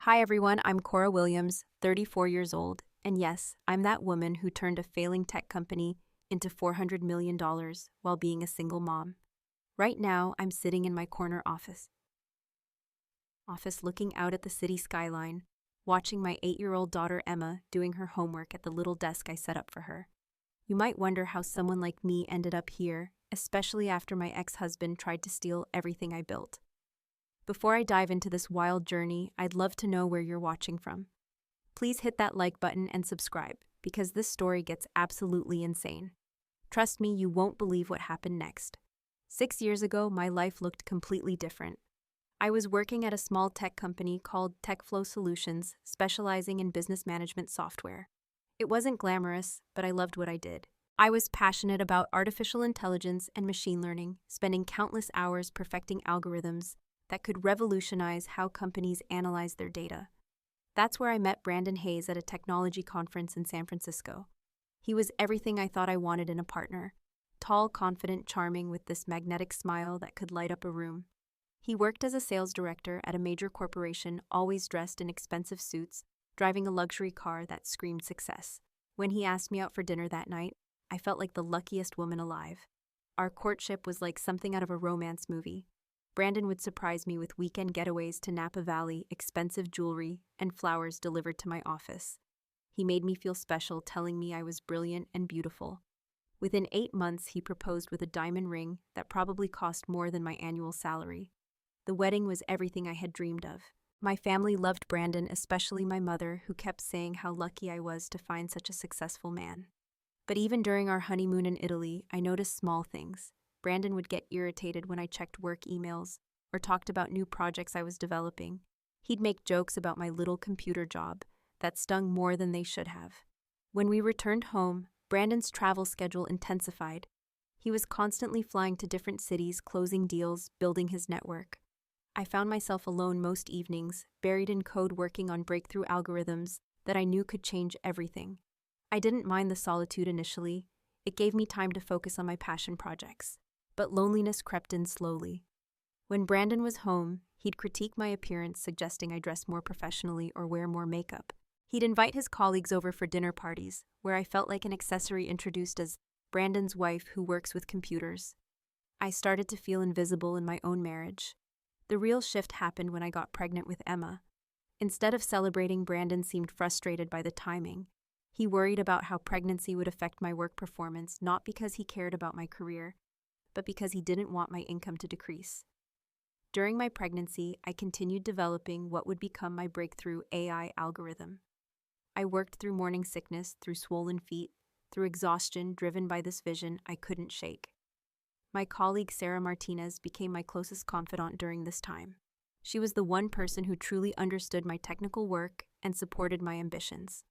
Hi everyone, I'm Cora Williams, 34 years old, and yes, I'm that woman who turned a failing tech company into $400 million while being a single mom. Right now, I'm sitting in my corner office looking out at the city skyline, watching my 8-year-old daughter Emma doing her homework at the little desk I set up for her. You might wonder how someone like me ended up here, especially after my ex-husband tried to steal everything I built. Before I dive into this wild journey, I'd love to know where you're watching from. Please hit that like button and subscribe, because this story gets absolutely insane. Trust me, you won't believe what happened next. 6 years ago, my life looked completely different. I was working at a small tech company called TechFlow Solutions, specializing in business management software. It wasn't glamorous, but I loved what I did. I was passionate about artificial intelligence and machine learning, spending countless hours perfecting algorithms that could revolutionize how companies analyze their data. That's where I met Brandon Hayes at a technology conference in San Francisco. He was everything I thought I wanted in a partner. Tall, confident, charming, with this magnetic smile that could light up a room. He worked as a sales director at a major corporation, always dressed in expensive suits, driving a luxury car that screamed success. When he asked me out for dinner that night, I felt like the luckiest woman alive. Our courtship was like something out of a romance movie. Brandon would surprise me with weekend getaways to Napa Valley, expensive jewelry, and flowers delivered to my office. He made me feel special, telling me I was brilliant and beautiful. Within 8 months, he proposed with a diamond ring that probably cost more than my annual salary. The wedding was everything I had dreamed of. My family loved Brandon, especially my mother, who kept saying how lucky I was to find such a successful man. But even during our honeymoon in Italy, I noticed small things. Brandon would get irritated when I checked work emails or talked about new projects I was developing. He'd make jokes about my little computer job that stung more than they should have. When we returned home, Brandon's travel schedule intensified. He was constantly flying to different cities, closing deals, building his network. I found myself alone most evenings, buried in code working on breakthrough algorithms that I knew could change everything. I didn't mind the solitude initially. It gave me time to focus on my passion projects. But loneliness crept in slowly. When Brandon was home, he'd critique my appearance, suggesting I dress more professionally or wear more makeup. He'd invite his colleagues over for dinner parties, where I felt like an accessory introduced as Brandon's wife who works with computers. I started to feel invisible in my own marriage. The real shift happened when I got pregnant with Emma. Instead of celebrating, Brandon seemed frustrated by the timing. He worried about how pregnancy would affect my work performance, not because he cared about my career, but because he didn't want my income to decrease. During my pregnancy, I continued developing what would become my breakthrough AI algorithm. I worked through morning sickness, through swollen feet, through exhaustion driven by this vision I couldn't shake. My colleague Sarah Martinez became my closest confidant during this time. She was the one person who truly understood my technical work and supported my ambitions.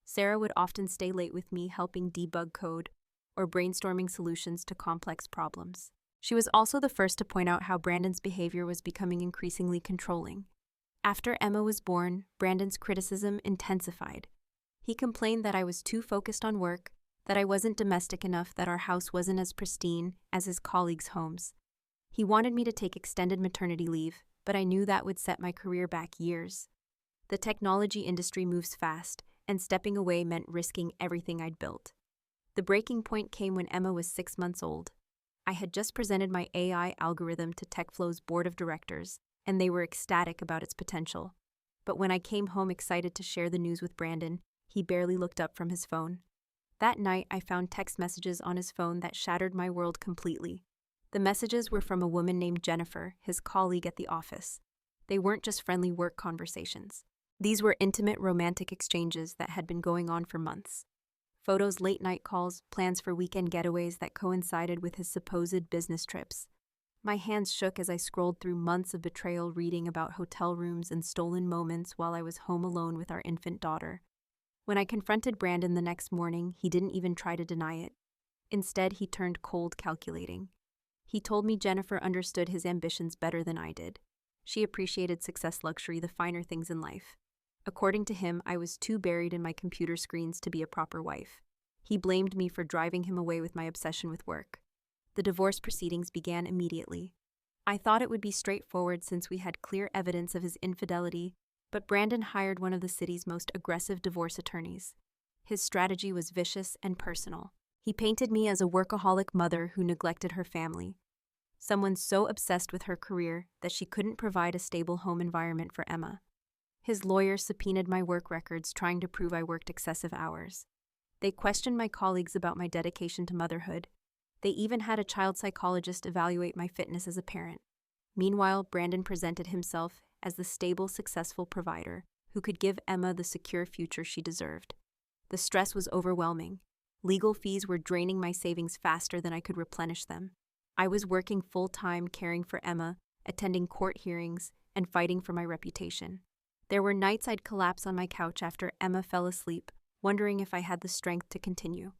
Sarah would often stay late with me, helping debug code or brainstorming solutions to complex problems. She was also the first to point out how Brandon's behavior was becoming increasingly controlling. After Emma was born, Brandon's criticism intensified. He complained that I was too focused on work, that I wasn't domestic enough, that our house wasn't as pristine as his colleagues' homes. He wanted me to take extended maternity leave, but I knew that would set my career back years. The technology industry moves fast, and stepping away meant risking everything I'd built. The breaking point came when Emma was 6 months old. I had just presented my AI algorithm to TechFlow's board of directors, and they were ecstatic about its potential. But when I came home excited to share the news with Brandon, he barely looked up from his phone. That night, I found text messages on his phone that shattered my world completely. The messages were from a woman named Jennifer, his colleague at the office. They weren't just friendly work conversations. These were intimate, romantic exchanges that had been going on for months. Photos, late-night calls, plans for weekend getaways that coincided with his supposed business trips. My hands shook as I scrolled through months of betrayal, reading about hotel rooms and stolen moments while I was home alone with our infant daughter. When I confronted Brandon the next morning, he didn't even try to deny it. Instead, he turned cold, calculating. He told me Jennifer understood his ambitions better than I did. She appreciated success, luxury, the finer things in life. According to him, I was too buried in my computer screens to be a proper wife. He blamed me for driving him away with my obsession with work. The divorce proceedings began immediately. I thought it would be straightforward since we had clear evidence of his infidelity, But Brandon hired one of the city's most aggressive divorce attorneys. His strategy was vicious and personal. He painted me as a workaholic mother who neglected her family, someone so obsessed with her career that she couldn't provide a stable home environment for Emma. His lawyers subpoenaed my work records, trying to prove I worked excessive hours. They questioned my colleagues about my dedication to motherhood. They even had a child psychologist evaluate my fitness as a parent. Meanwhile, Brandon presented himself as the stable, successful provider who could give Emma the secure future she deserved. The stress was overwhelming. Legal fees were draining my savings faster than I could replenish them. I was working full-time, caring for Emma, attending court hearings, and fighting for my reputation. There were nights I'd collapse on my couch after Emma fell asleep, wondering if I had the strength to continue.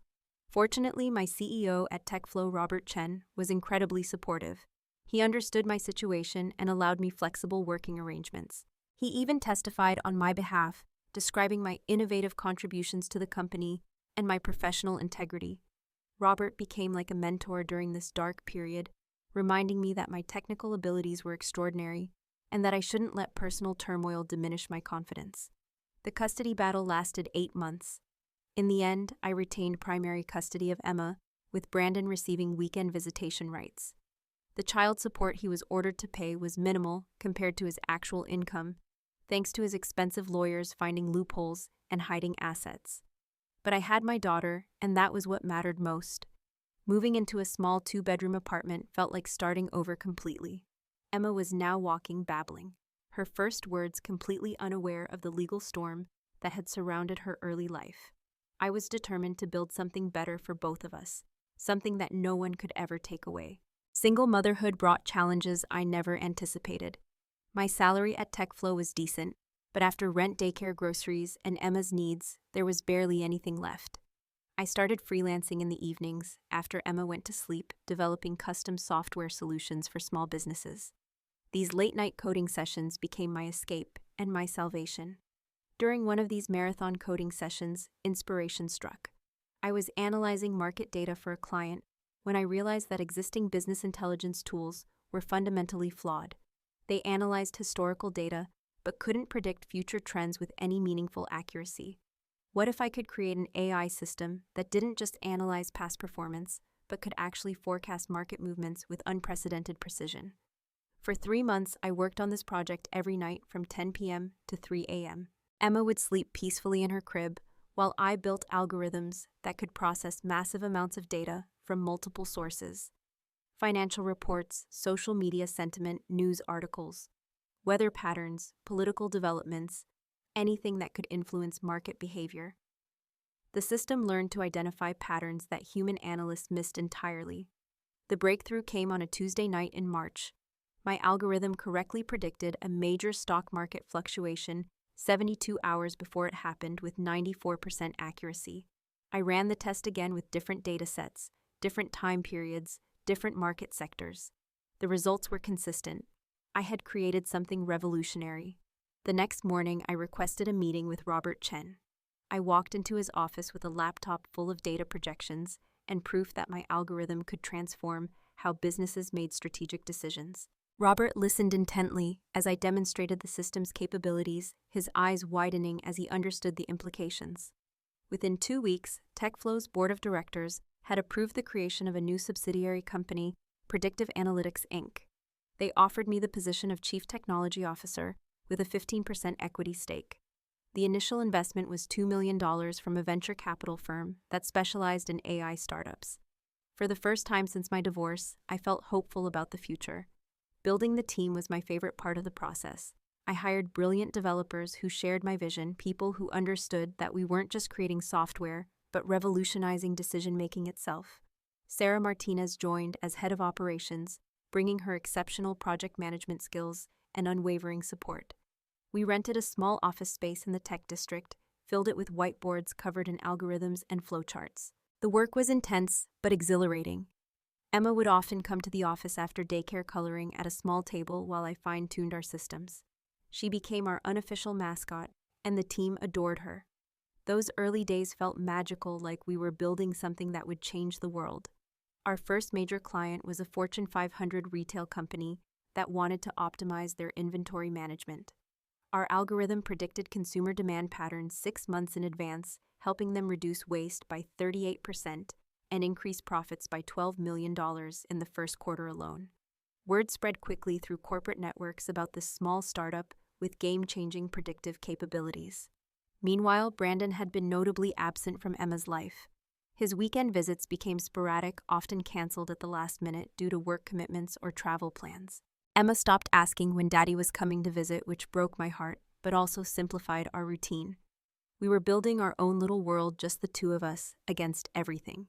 Fortunately, my CEO at TechFlow, Robert Chen, was incredibly supportive. He understood my situation and allowed me flexible working arrangements. He even testified on my behalf, describing my innovative contributions to the company and my professional integrity. Robert became like a mentor during this dark period, reminding me that my technical abilities were extraordinary and that I shouldn't let personal turmoil diminish my confidence. The custody battle lasted 8 months. In the end, I retained primary custody of Emma, with Brandon receiving weekend visitation rights. The child support he was ordered to pay was minimal compared to his actual income, thanks to his expensive lawyers finding loopholes and hiding assets. But I had my daughter, and that was what mattered most. Moving into a small 2-bedroom apartment felt like starting over completely. Emma was now walking, babbling, her first words completely unaware of the legal storm that had surrounded her early life. I was determined to build something better for both of us, something that no one could ever take away. Single motherhood brought challenges I never anticipated. My salary at TechFlow was decent, but after rent, daycare, groceries, and Emma's needs, there was barely anything left. I started freelancing in the evenings after Emma went to sleep, developing custom software solutions for small businesses. These late-night coding sessions became my escape and my salvation. During one of these marathon coding sessions, inspiration struck. I was analyzing market data for a client when I realized that existing business intelligence tools were fundamentally flawed. They analyzed historical data, but couldn't predict future trends with any meaningful accuracy. What if I could create an AI system that didn't just analyze past performance, but could actually forecast market movements with unprecedented precision? For 3 months, I worked on this project every night from 10 p.m. to 3 a.m. Emma would sleep peacefully in her crib, while I built algorithms that could process massive amounts of data from multiple sources: financial reports, social media sentiment, news articles, weather patterns, political developments, anything that could influence market behavior. The system learned to identify patterns that human analysts missed entirely. The breakthrough came on a Tuesday night in March. My algorithm correctly predicted a major stock market fluctuation 72 hours before it happened with 94% accuracy. I ran the test again with different data sets, different time periods, different market sectors. The results were consistent. I had created something revolutionary. The next morning, I requested a meeting with Robert Chen. I walked into his office with a laptop full of data projections and proof that my algorithm could transform how businesses made strategic decisions. Robert listened intently as I demonstrated the system's capabilities, his eyes widening as he understood the implications. Within 2 weeks, TechFlow's board of directors had approved the creation of a new subsidiary company, Predictive Analytics, Inc. They offered me the position of Chief Technology Officer with a 15% equity stake. The initial investment was $2 million from a venture capital firm that specialized in AI startups. For the first time since my divorce, I felt hopeful about the future. Building the team was my favorite part of the process. I hired brilliant developers who shared my vision, people who understood that we weren't just creating software, but revolutionizing decision-making itself. Sarah Martinez joined as head of operations, bringing her exceptional project management skills and unwavering support. We rented a small office space in the tech district, filled it with whiteboards covered in algorithms and flowcharts. The work was intense, but exhilarating. Emma would often come to the office after daycare coloring at a small table while I fine-tuned our systems. She became our unofficial mascot, and the team adored her. Those early days felt magical, like we were building something that would change the world. Our first major client was a Fortune 500 retail company that wanted to optimize their inventory management. Our algorithm predicted consumer demand patterns 6 months in advance, helping them reduce waste by 38% and increase profits by $12 million in the first quarter alone. Word spread quickly through corporate networks about this small startup with game-changing predictive capabilities. Meanwhile, Brandon had been notably absent from Emma's life. His weekend visits became sporadic, often canceled at the last minute due to work commitments or travel plans. Emma stopped asking when Daddy was coming to visit, which broke my heart, but also simplified our routine. We were building our own little world, just the two of us, against everything.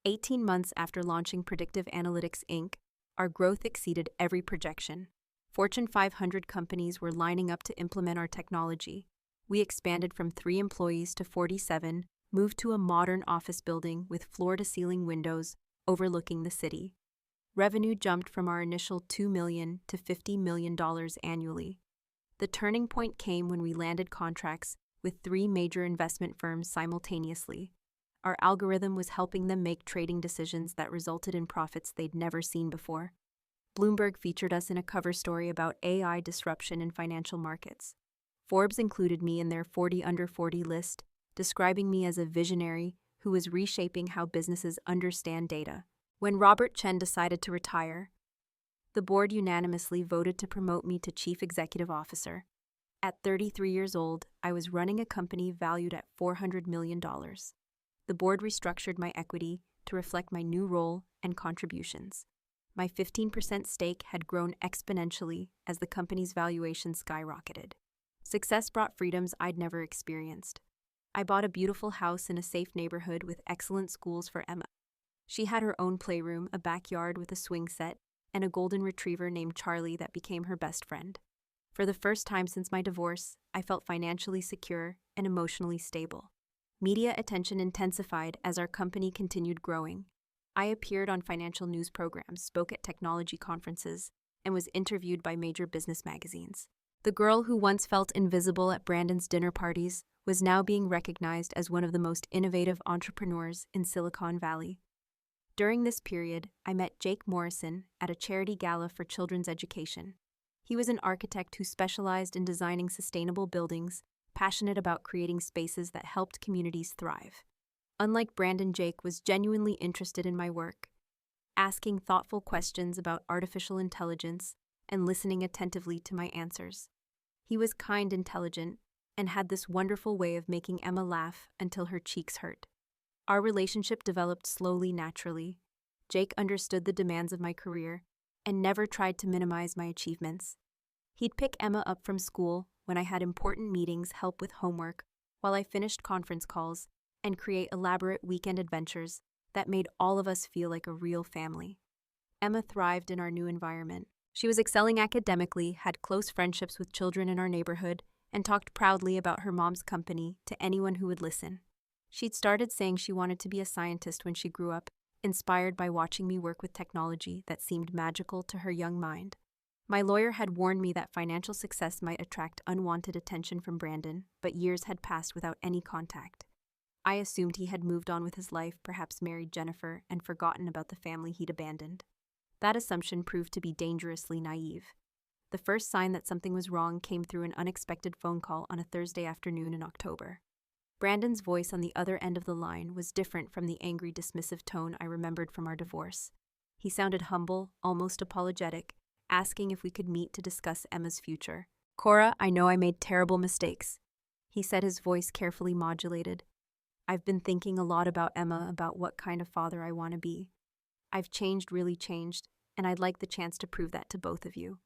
18 months after launching Predictive Analytics Inc., our growth exceeded every projection. Fortune 500 companies were lining up to implement our technology. We expanded from 3 employees to 47, moved to a modern office building with floor-to-ceiling windows overlooking the city. Revenue jumped from our initial $2 million to $50 million annually. The turning point came when we landed contracts with 3 major investment firms simultaneously. Our algorithm was helping them make trading decisions that resulted in profits they'd never seen before. Bloomberg featured us in a cover story about AI disruption in financial markets. Forbes included me in their 40 under 40 list, describing me as a visionary who was reshaping how businesses understand data. When Robert Chen decided to retire, the board unanimously voted to promote me to Chief Executive Officer. At 33 years old, I was running a company valued at $400 million. The board restructured my equity to reflect my new role and contributions. My 15% stake had grown exponentially as the company's valuation skyrocketed. Success brought freedoms I'd never experienced. I bought a beautiful house in a safe neighborhood with excellent schools for Emma. She had her own playroom, a backyard with a swing set, and a golden retriever named Charlie that became her best friend. For the first time since my divorce, I felt financially secure and emotionally stable. Media attention intensified as our company continued growing. I appeared on financial news programs, spoke at technology conferences, and was interviewed by major business magazines. The girl who once felt invisible at Brandon's dinner parties was now being recognized as one of the most innovative entrepreneurs in Silicon Valley. During this period, I met Jake Morrison at a charity gala for children's education. He was an architect who specialized in designing sustainable buildings, passionate about creating spaces that helped communities thrive. Unlike Brandon, Jake was genuinely interested in my work, asking thoughtful questions about artificial intelligence and listening attentively to my answers. He was kind, intelligent, and had this wonderful way of making Emma laugh until her cheeks hurt. Our relationship developed slowly, naturally. Jake understood the demands of my career and never tried to minimize my achievements. He'd pick Emma up from school when I had important meetings, help with homework, while I finished conference calls, and create elaborate weekend adventures that made all of us feel like a real family. Emma thrived in our new environment. She was excelling academically, had close friendships with children in our neighborhood, and talked proudly about her mom's company to anyone who would listen. She'd started saying she wanted to be a scientist when she grew up, inspired by watching me work with technology that seemed magical to her young mind. My lawyer had warned me that financial success might attract unwanted attention from Brandon, but years had passed without any contact. I assumed he had moved on with his life, perhaps married Jennifer, and forgotten about the family he'd abandoned. That assumption proved to be dangerously naive. The first sign that something was wrong came through an unexpected phone call on a Thursday afternoon in October. Brandon's voice on the other end of the line was different from the angry, dismissive tone I remembered from our divorce. He sounded humble, almost apologetic, asking if we could meet to discuss Emma's future. "Cora, I know I made terrible mistakes," he said, his voice carefully modulated. "I've been thinking a lot about Emma, about what kind of father I want to be. I've changed, really changed, and I'd like the chance to prove that to both of you."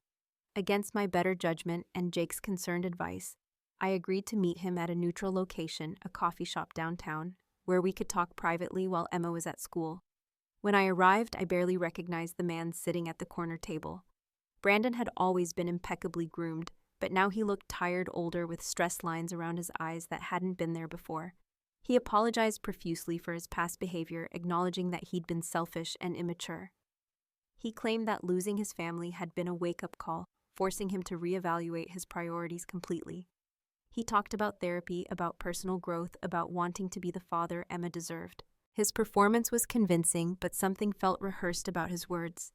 Against my better judgment and Jake's concerned advice, I agreed to meet him at a neutral location, a coffee shop downtown, where we could talk privately while Emma was at school. When I arrived, I barely recognized the man sitting at the corner table. Brandon had always been impeccably groomed, but now he looked tired, older, with stress lines around his eyes that hadn't been there before. He apologized profusely for his past behavior, acknowledging that he'd been selfish and immature. He claimed that losing his family had been a wake-up call, forcing him to reevaluate his priorities completely. He talked about therapy, about personal growth, about wanting to be the father Emma deserved. His performance was convincing, but something felt rehearsed about his words.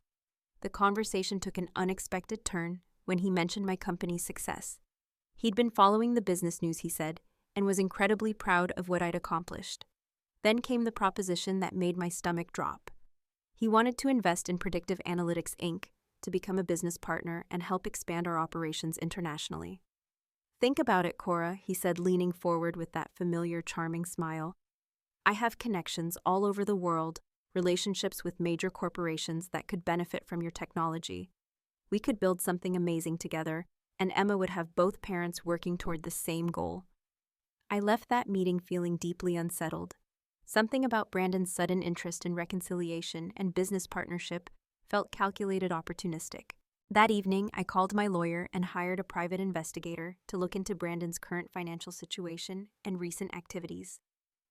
The conversation took an unexpected turn when he mentioned my company's success. He'd been following the business news, he said, and was incredibly proud of what I'd accomplished. Then came the proposition that made my stomach drop. He wanted to invest in Predictive Analytics, Inc., to become a business partner and help expand our operations internationally. Think about it, Cora, he said, leaning forward with that familiar, charming smile. I have connections all over the world, relationships with major corporations that could benefit from your technology. We could build something amazing together, and Emma would have both parents working toward the same goal. I left that meeting feeling deeply unsettled. Something about Brandon's sudden interest in reconciliation and business partnership felt calculated, opportunistic. That evening, I called my lawyer and hired a private investigator to look into Brandon's current financial situation and recent activities.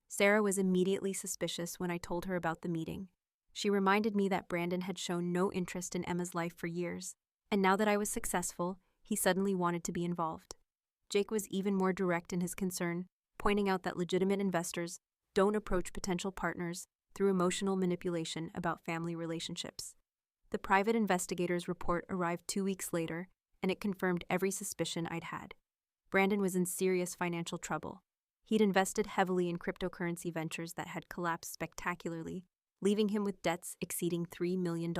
Sarah was immediately suspicious when I told her about the meeting. She reminded me that Brandon had shown no interest in Emma's life for years, and now that I was successful, he suddenly wanted to be involved. Jake was even more direct in his concern, pointing out that legitimate investors don't approach potential partners through emotional manipulation about family relationships. The private investigator's report arrived 2 weeks later, and it confirmed every suspicion I'd had. Brandon was in serious financial trouble. He'd invested heavily in cryptocurrency ventures that had collapsed spectacularly, leaving him with debts exceeding $3 million.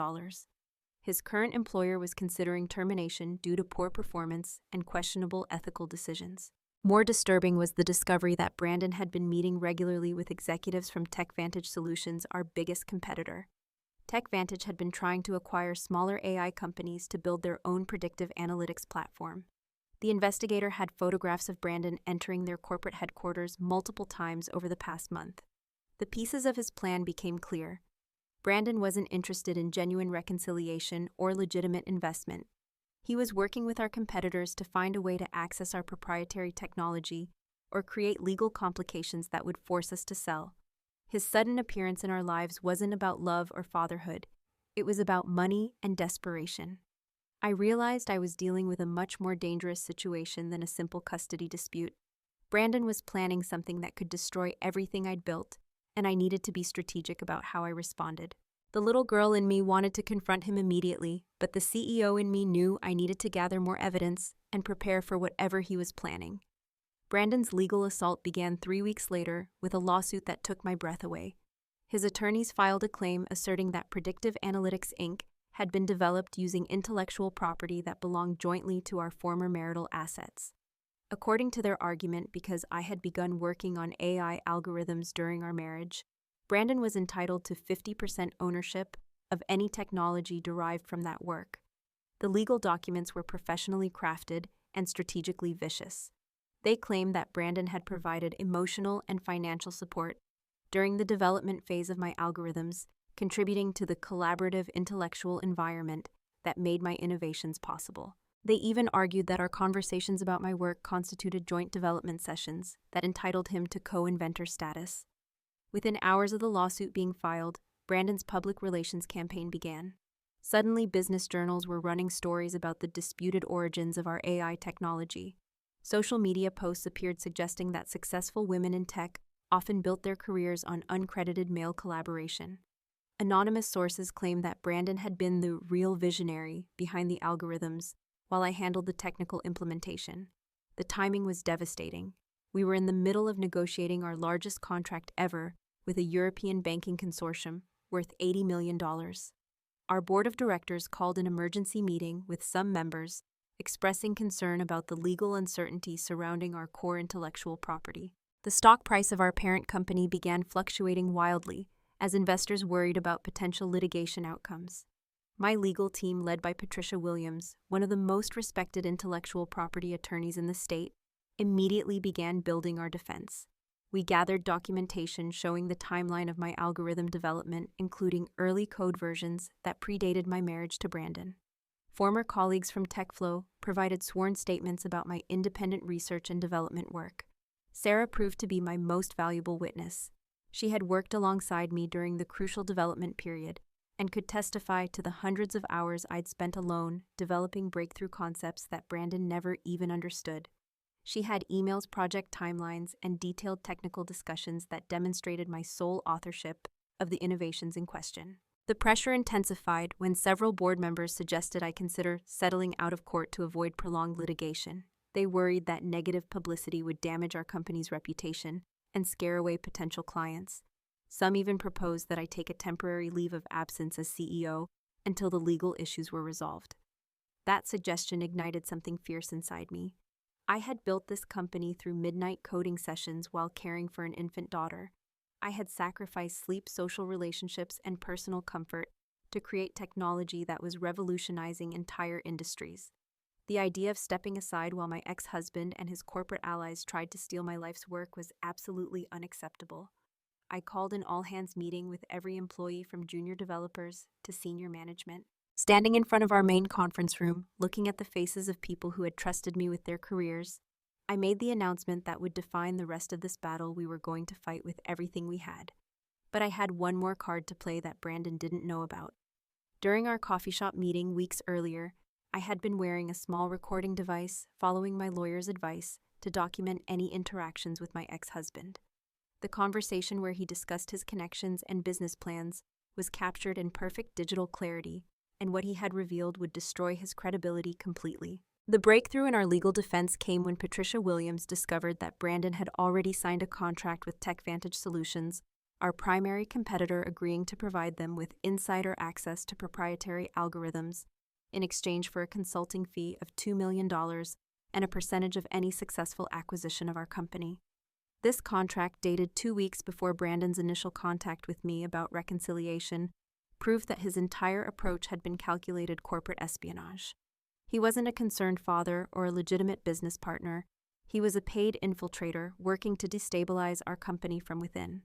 His current employer was considering termination due to poor performance and questionable ethical decisions. More disturbing was the discovery that Brandon had been meeting regularly with executives from TechVantage Solutions, our biggest competitor. TechVantage had been trying to acquire smaller AI companies to build their own predictive analytics platform. The investigator had photographs of Brandon entering their corporate headquarters multiple times over the past month. The pieces of his plan became clear. Brandon wasn't interested in genuine reconciliation or legitimate investment. He was working with our competitors to find a way to access our proprietary technology or create legal complications that would force us to sell. His sudden appearance in our lives wasn't about love or fatherhood. It was about money and desperation. I realized I was dealing with a much more dangerous situation than a simple custody dispute. Brandon was planning something that could destroy everything I'd built, and I needed to be strategic about how I responded. The little girl in me wanted to confront him immediately, but the CEO in me knew I needed to gather more evidence and prepare for whatever he was planning. Brandon's legal assault began 3 weeks later with a lawsuit that took my breath away. His attorneys filed a claim asserting that Predictive Analytics, Inc. had been developed using intellectual property that belonged jointly to our former marital assets. According to their argument, because I had begun working on AI algorithms during our marriage, Brandon was entitled to 50% ownership of any technology derived from that work. The legal documents were professionally crafted and strategically vicious. They claimed that Brandon had provided emotional and financial support during the development phase of my algorithms, contributing to the collaborative intellectual environment that made my innovations possible. They even argued that our conversations about my work constituted joint development sessions that entitled him to co-inventor status. Within hours of the lawsuit being filed, Brandon's public relations campaign began. Suddenly, business journals were running stories about the disputed origins of our AI technology. Social media posts appeared suggesting that successful women in tech often built their careers on uncredited male collaboration. Anonymous sources claimed that Brandon had been the real visionary behind the algorithms, while I handled the technical implementation. The timing was devastating. We were in the middle of negotiating our largest contract ever with a European banking consortium worth $80 million. Our board of directors called an emergency meeting with some members, expressing concern about the legal uncertainty surrounding our core intellectual property. The stock price of our parent company began fluctuating wildly as investors worried about potential litigation outcomes. My legal team, led by Cora Williams, one of the most respected intellectual property attorneys in the state, immediately began building our defense. We gathered documentation showing the timeline of my algorithm development, including early code versions that predated my marriage to Brandon. Former colleagues from TechFlow provided sworn statements about my independent research and development work. Sarah proved to be my most valuable witness. She had worked alongside me during the crucial development period and could testify to the hundreds of hours I'd spent alone developing breakthrough concepts that Brandon never even understood. She had emails, project timelines, and detailed technical discussions that demonstrated my sole authorship of the innovations in question. The pressure intensified when several board members suggested I consider settling out of court to avoid prolonged litigation. They worried that negative publicity would damage our company's reputation and scare away potential clients. Some even proposed that I take a temporary leave of absence as CEO until the legal issues were resolved. That suggestion ignited something fierce inside me. I had built this company through midnight coding sessions while caring for an infant daughter. I had sacrificed sleep, social relationships, and personal comfort to create technology that was revolutionizing entire industries. The idea of stepping aside while my ex-husband and his corporate allies tried to steal my life's work was absolutely unacceptable. I called an all-hands meeting with every employee from junior developers to senior management. Standing in front of our main conference room, looking at the faces of people who had trusted me with their careers, I made the announcement that would define the rest of this battle we were going to fight with everything we had. But I had one more card to play that Brandon didn't know about. During our coffee shop meeting weeks earlier, I had been wearing a small recording device, following my lawyer's advice to document any interactions with my ex-husband. The conversation where he discussed his connections and business plans was captured in perfect digital clarity, and what he had revealed would destroy his credibility completely. The breakthrough in our legal defense came when Cora Williams discovered that Brandon had already signed a contract with TechVantage Solutions, our primary competitor, agreeing to provide them with insider access to proprietary algorithms in exchange for a consulting fee of $2 million and a percentage of any successful acquisition of our company. This contract, dated 2 weeks before Brandon's initial contact with me about reconciliation, proved that his entire approach had been calculated corporate espionage. He wasn't a concerned father or a legitimate business partner. He was a paid infiltrator working to destabilize our company from within.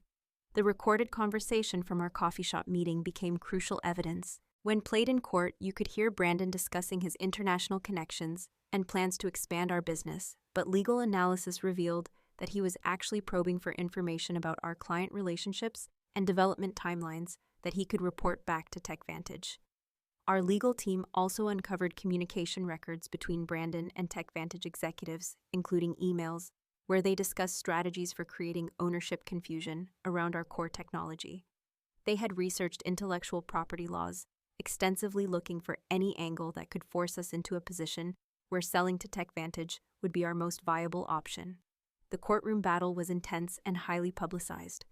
The recorded conversation from our coffee shop meeting became crucial evidence. When played in court, you could hear Brandon discussing his international connections and plans to expand our business, but legal analysis revealed that he was actually probing for information about our client relationships and development timelines that he could report back to TechVantage. Our legal team also uncovered communication records between Brandon and TechVantage executives, including emails, where they discussed strategies for creating ownership confusion around our core technology. They had researched intellectual property laws, extensively looking for any angle that could force us into a position where selling to TechVantage would be our most viable option. The courtroom battle was intense and highly publicized.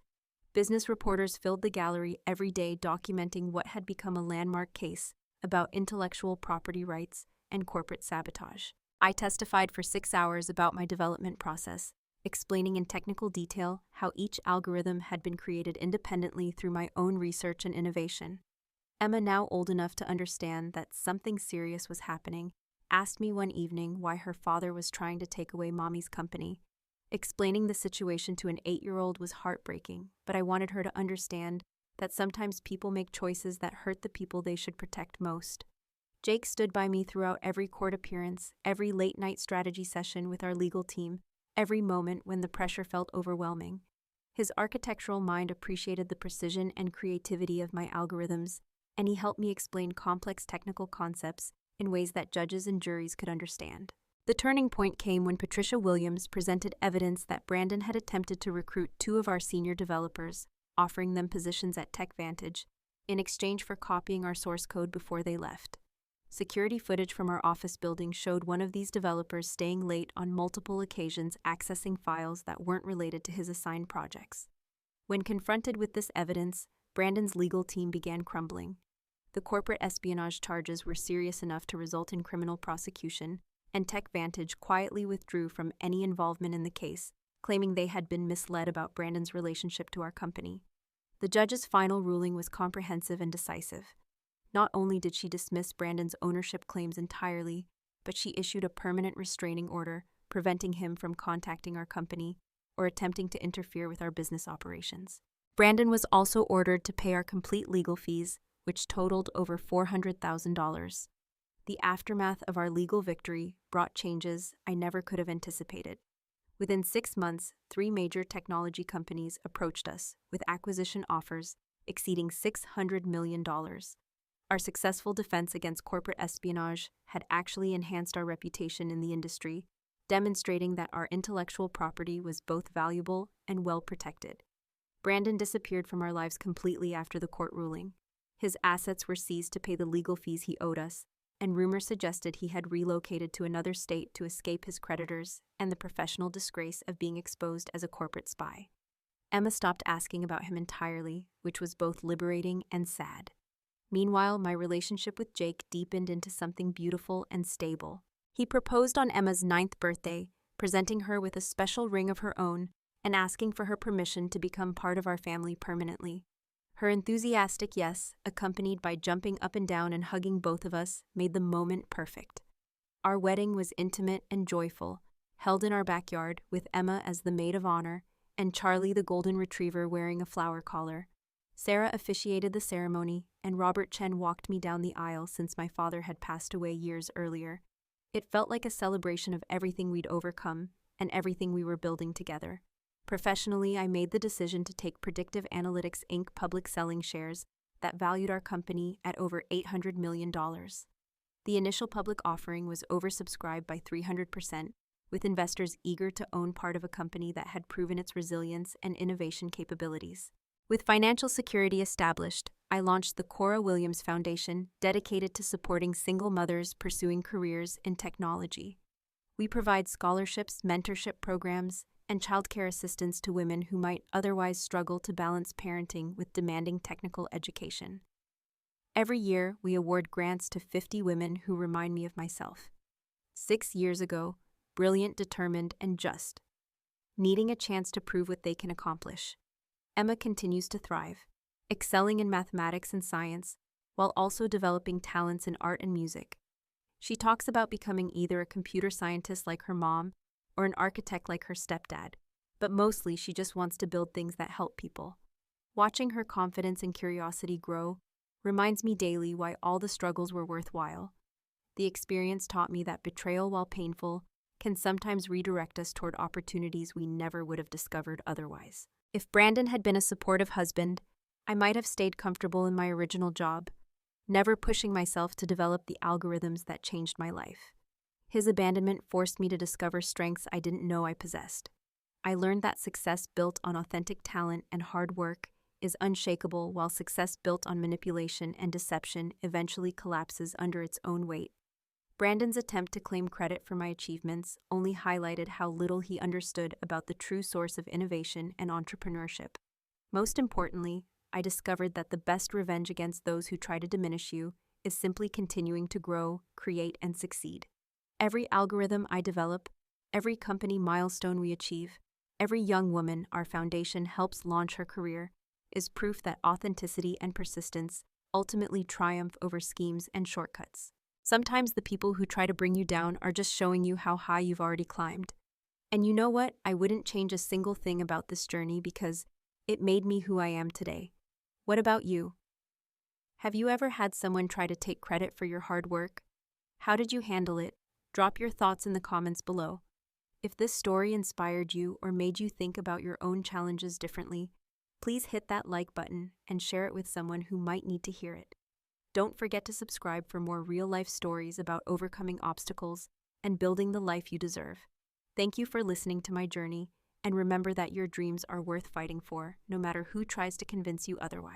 Business reporters filled the gallery every day, documenting what had become a landmark case about intellectual property rights and corporate sabotage. I testified for 6 hours about my development process, explaining in technical detail how each algorithm had been created independently through my own research and innovation. Emma, now old enough to understand that something serious was happening, asked me one evening why her father was trying to take away Mommy's company. Explaining the situation to an 8-year-old was heartbreaking, but I wanted her to understand that sometimes people make choices that hurt the people they should protect most. Jake stood by me throughout every court appearance, every late-night strategy session with our legal team, every moment when the pressure felt overwhelming. His architectural mind appreciated the precision and creativity of my algorithms, and he helped me explain complex technical concepts in ways that judges and juries could understand. The turning point came when Cora Williams presented evidence that Brandon had attempted to recruit 2 of our senior developers, offering them positions at TechVantage, in exchange for copying our source code before they left. Security footage from our office building showed one of these developers staying late on multiple occasions, accessing files that weren't related to his assigned projects. When confronted with this evidence, Brandon's legal team began crumbling. The corporate espionage charges were serious enough to result in criminal prosecution, and TechVantage quietly withdrew from any involvement in the case, claiming they had been misled about Brandon's relationship to our company. The judge's final ruling was comprehensive and decisive. Not only did she dismiss Brandon's ownership claims entirely, but she issued a permanent restraining order, preventing him from contacting our company or attempting to interfere with our business operations. Brandon was also ordered to pay our complete legal fees, which totaled over $400,000. The aftermath of our legal victory brought changes I never could have anticipated. Within 6 months, 3 major technology companies approached us with acquisition offers exceeding $600 million. Our successful defense against corporate espionage had actually enhanced our reputation in the industry, demonstrating that our intellectual property was both valuable and well protected. Brandon disappeared from our lives completely after the court ruling. His assets were seized to pay the legal fees he owed us, and rumors suggested he had relocated to another state to escape his creditors and the professional disgrace of being exposed as a corporate spy. Emma stopped asking about him entirely, which was both liberating and sad. Meanwhile, my relationship with Jake deepened into something beautiful and stable. He proposed on Emma's 9th birthday, presenting her with a special ring of her own and asking for her permission to become part of our family permanently. Her enthusiastic yes, accompanied by jumping up and down and hugging both of us, made the moment perfect. Our wedding was intimate and joyful, held in our backyard with Emma as the maid of honor and Charlie the golden retriever wearing a flower collar. Sarah officiated the ceremony, and Robert Chen walked me down the aisle since my father had passed away years earlier. It felt like a celebration of everything we'd overcome and everything we were building together. Professionally, I made the decision to take Predictive Analytics Inc. public selling shares that valued our company at over $800 million. The initial public offering was oversubscribed by 300%, with investors eager to own part of a company that had proven its resilience and innovation capabilities. With financial security established, I launched the Cora Williams Foundation, dedicated to supporting single mothers pursuing careers in technology. We provide scholarships, mentorship programs, and childcare assistance to women who might otherwise struggle to balance parenting with demanding technical education. Every year, we award grants to 50 women who remind me of myself. 6 years ago, brilliant, determined, and just, needing a chance to prove what they can accomplish. Emma continues to thrive, excelling in mathematics and science, while also developing talents in art and music. She talks about becoming either a computer scientist like her mom or an architect like her stepdad, but mostly she just wants to build things that help people. Watching her confidence and curiosity grow reminds me daily why all the struggles were worthwhile. The experience taught me that betrayal, while painful, can sometimes redirect us toward opportunities we never would have discovered otherwise. If Brandon had been a supportive husband, I might have stayed comfortable in my original job, never pushing myself to develop the algorithms that changed my life. His abandonment forced me to discover strengths I didn't know I possessed. I learned that success built on authentic talent and hard work is unshakable, while success built on manipulation and deception eventually collapses under its own weight. Brandon's attempt to claim credit for my achievements only highlighted how little he understood about the true source of innovation and entrepreneurship. Most importantly, I discovered that the best revenge against those who try to diminish you is simply continuing to grow, create, and succeed. Every algorithm I develop, every company milestone we achieve, every young woman our foundation helps launch her career is proof that authenticity and persistence ultimately triumph over schemes and shortcuts. Sometimes the people who try to bring you down are just showing you how high you've already climbed. And you know what? I wouldn't change a single thing about this journey because it made me who I am today. What about you? Have you ever had someone try to take credit for your hard work? How did you handle it? Drop your thoughts in the comments below. If this story inspired you or made you think about your own challenges differently, please hit that like button and share it with someone who might need to hear it. Don't forget to subscribe for more real-life stories about overcoming obstacles and building the life you deserve. Thank you for listening to my journey, and remember that your dreams are worth fighting for, no matter who tries to convince you otherwise.